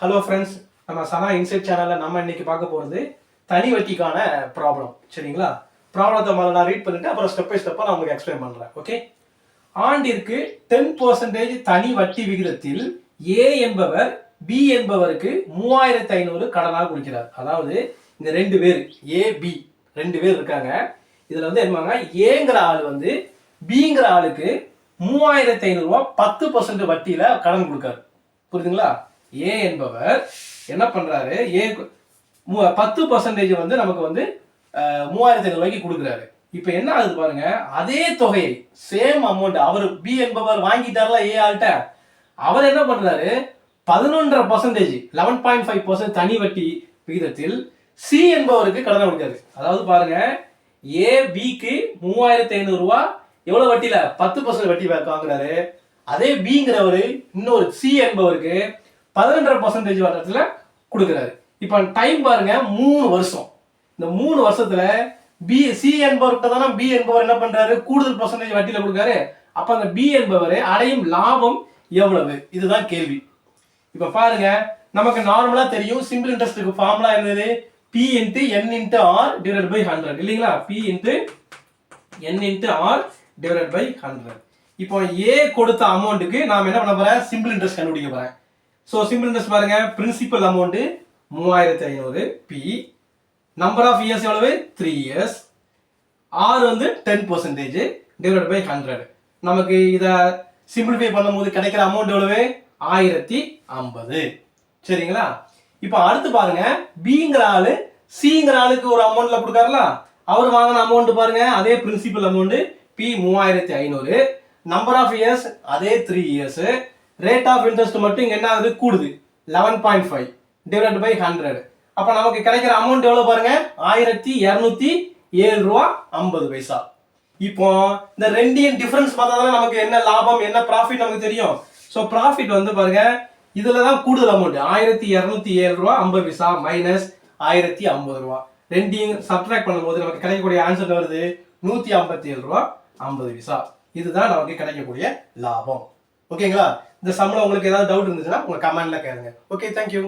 Hello friends, நம்ம சனா inside சேனலில் நம்ம இன்னைக்கு பார்க்க போகிறது தனி வட்டிக்கான ப்ராப்ளம். சரிங்களா? ப்ராப்ளத்தை முதல்ல நான் ரீட் பண்ணிட்டு அப்புறம் ஸ்டெப் பை ஸ்டெப்பாக நான் உங்களுக்கு எக்ஸ்பிளைன் பண்ணுறேன். ஓகே. ஆண்டிற்கு 10% தனி வட்டி விகிதத்தில் ஏ என்பவர் பி என்பவருக்கு 3500 கடனாக கொடுக்கிறார். அதாவது இந்த ரெண்டு பேர் ஏ பி ரெண்டு பேர் இருக்காங்க. இதில் வந்து என்னங்க, ஏங்கிற ஆள் வந்து பிங்கிற ஆளுக்கு 3500 ரூபா 10% வட்டியில் கடன் கொடுக்காரு. புரியுதுங்களா? ஏ என்பவர் என்ன பண்றாரு, ஏ 10% வந்து நமக்கு வந்து 3500 ரூபாய்க்கு கொடுக்குறாரு. இப்ப என்ன ஆகுது பாருங்க, அதே தொகையை சேம் அமௌண்ட் அவர் பி என்பவர் வாங்கிட்டார்ல ஏ ஆள்கிட்ட, அவர் என்ன பண்றாரு 11.5% 11.5% தனி வட்டி விகிதத்தில் சி என்பவருக்கு கடன் கொடுக்காரு. அதாவது பாருங்க, ஏ பிக்கு 3500 ரூபாய் எவ்வளவு வட்டியில 10% வட்டி வாங்குறாரு. அதே பிங்கிறவரு இன்னொரு சி என்பவருக்கு 11.5% வட்டத்துல கொடுக்குறாரு. இப்ப டைம் பாருங்க 3 வருஷம். இந்த 3 வருஷத்துல பி சி என்பவர்கிட்ட தானே பி என்பவர் என்ன பண்றாரு, கூடுதல் பர்சன்டேஜ் வட்டியில கொடுக்காரு. அப்ப அந்த பி என்பவர் அடையும் லாபம் எவ்வளவு, இதுதான் கேள்வி. இப்ப பாருங்க, நமக்கு நார்மலா தெரியும் சிம்பிள் இன்ட்ரெஸ்ட்க்கு ஃபார்முலா என்னது, P into N into R divided by 100 இல்லீங்களா? P into N into R divided by 100. இப்போ A கொடுத்த அமௌண்ட்டுக்கு நாம என்ன பண்ண போறேன், சிம்பிள் இன்ட்ரெஸ்ட் கண்டுபிடிக்க போறேன். சோ சிம்பிள் இன்ட்ரெஸ்ட் பாருங்க, principal amount 3500, P number of years எவ்வளவு 3 இயர்ஸ், R வந்து 10% divided by 100. நமக்கு இத சிம்பிளிஃபை பண்ணும்போது கிடைக்கிற அமௌண்ட் எவ்வளவு 1050. சரிங்களா? இப்போ அடுத்து பாருங்க, Bங்கிற ஆளு Cங்கிற ஆளுக்கு ஒரு அமௌண்ட்ல கொடுக்காருல, அவர் வாங்கின அமௌண்ட் பாருங்க, அதே principal amount P 3500, number of years அதே 3 இயர்ஸ், ரேட் ஆஃப் இன்ட்ரெஸ்ட் மட்டும் இங்க என்ன ஆகுது, கூடுது 11.5 divided by 100. அப்ப நமக்கு கிடைக்கிற அமௌண்ட் எவ்வளவு பாருங்க, 1207 ரூபா 50 பைசா. இப்போ இந்த ரெண்டையும் டிஃபரன்ஸ் பார்த்தா தானே நமக்கு என்ன லாபம் என்ன ப்ராஃபிட் நமக்கு தெரியும். சோ ப்ராஃபிட் வந்து பாருங்க, இதுல தான் கூடுதல் அமௌண்ட் 1207 ரூபா 50 பைசா மைனஸ் 1050 ரூபா. ரெண்டையும் சப்ட்ராக்ட் பண்ணும்போது நமக்கு கிடைக்கக்கூடிய ஆன்சர் வருது 157 ரூபா 50 பைசா. இதுதான் நமக்கு கிடைக்கக்கூடிய லாபம். ஓகேங்களா? இந்த சம்ல உங்களுக்கு ஏதாவது டவுட் இருந்துச்சுன்னா உங்க கமெண்ட்ல கேளுங்க. Okay, thank you.